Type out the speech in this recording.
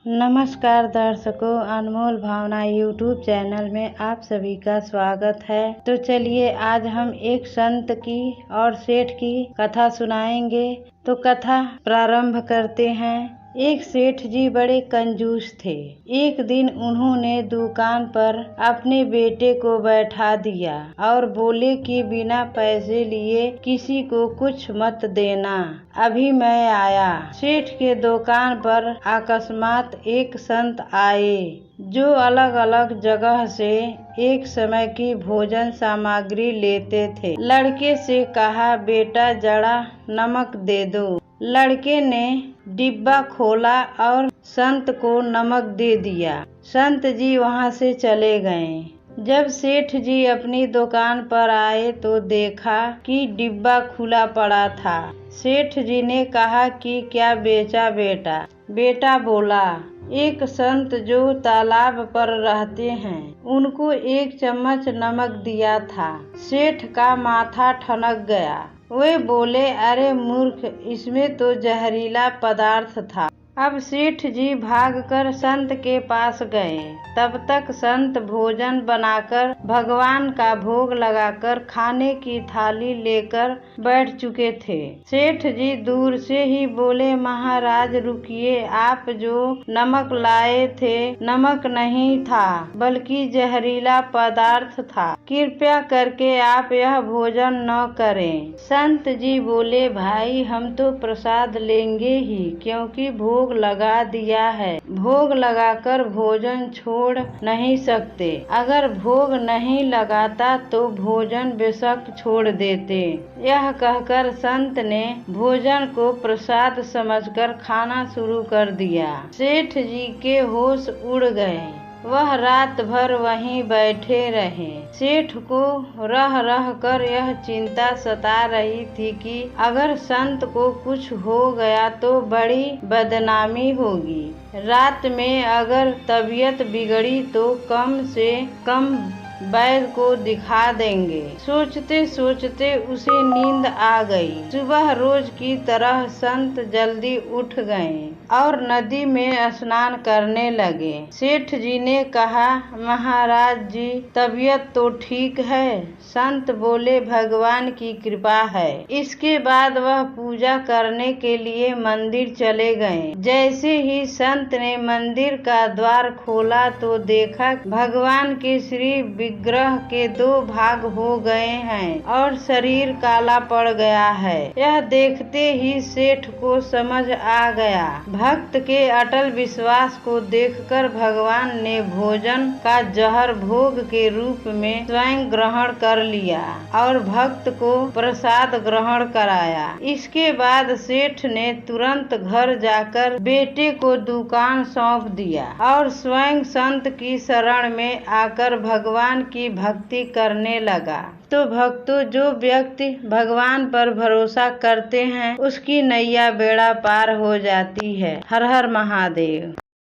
नमस्कार दर्शकों, अनमोल भावना YouTube channel में आप सभी का स्वागत है। तो चलिए आज हम एक संत की और सेठ की कथा सुनाएंगे। तो कथा प्रारंभ करते हैं। एक सेठ जी बड़े कंजूस थे। एक दिन उन्होंने दुकान पर अपने बेटे को बैठा दिया और बोले कि बिना पैसे लिए किसी को कुछ मत देना, अभी मैं आया। सेठ के दुकान पर अकस्मात एक संत आए जो अलग अलग जगह से एक समय की भोजन सामग्री लेते थे। लड़के से कहा, बेटा जरा नमक दे दो। लड़के ने डिब्बा खोला और संत को नमक दे दिया। संत जी वहां से चले गए। जब सेठ जी अपनी दुकान पर आए तो देखा कि डिब्बा खुला पड़ा था। सेठ जी ने कहा कि क्या बेचा बेटा? बेटा बोला, एक संत जो तालाब पर रहते हैं उनको एक चम्मच नमक दिया था। सेठ का माथा ठनक गया। वे बोले, अरे मूर्ख, इसमें तो जहरीला पदार्थ था। अब सेठ जी भागकर संत के पास गए। तब तक संत भोजन बनाकर भगवान का भोग लगाकर खाने की थाली लेकर बैठ चुके थे। सेठ जी दूर से ही बोले, महाराज रुकिए, आप जो नमक लाए थे नमक नहीं था बल्कि जहरीला पदार्थ था। कृपया करके आप यह भोजन न करें। संत जी बोले, भाई हम तो प्रसाद लेंगे ही, क्योंकि भोग लगा दिया है। भोग लगाकर भोजन छोड़ नहीं सकते। अगर भोग नहीं लगाता तो भोजन बेशक छोड़ देते। यह कहकर संत ने भोजन को प्रसाद समझकर खाना शुरू कर दिया। सेठ जी के होश उड़ गए। वह रात भर वहीं बैठे रहे। सेठ को रह रह कर यह चिंता सता रही थी कि अगर संत को कुछ हो गया तो बड़ी बदनामी होगी। रात में अगर तबीयत बिगड़ी तो कम से कम वैद्य को दिखा देंगे। सोचते सोचते उसे नींद आ गई। सुबह रोज की तरह संत जल्दी उठ गए और नदी में स्नान करने लगे। सेठ जी ने कहा, महाराज जी तबीयत तो ठीक है? संत बोले, भगवान की कृपा है। इसके बाद वह पूजा करने के लिए मंदिर चले गए। जैसे ही संत ने मंदिर का द्वार खोला तो देखा भगवान के श्री विग्रह के दो भाग हो गए हैं और शरीर काला पड़ गया है। यह देखते ही सेठ को समझ आ गया। भक्त के अटल विश्वास को देखकर भगवान ने भोजन का जहर भोग के रूप में स्वयं ग्रहण कर लिया और भक्त को प्रसाद ग्रहण कराया। इसके बाद सेठ ने तुरंत घर जाकर बेटे को दुकान सौंप दिया और स्वयं संत की शरण में आकर भगवान की भक्ति करने लगा। तो भक्तों, जो व्यक्ति भगवान पर भरोसा करते हैं उसकी नैया बेड़ा पार हो जाती है। हर हर महादेव।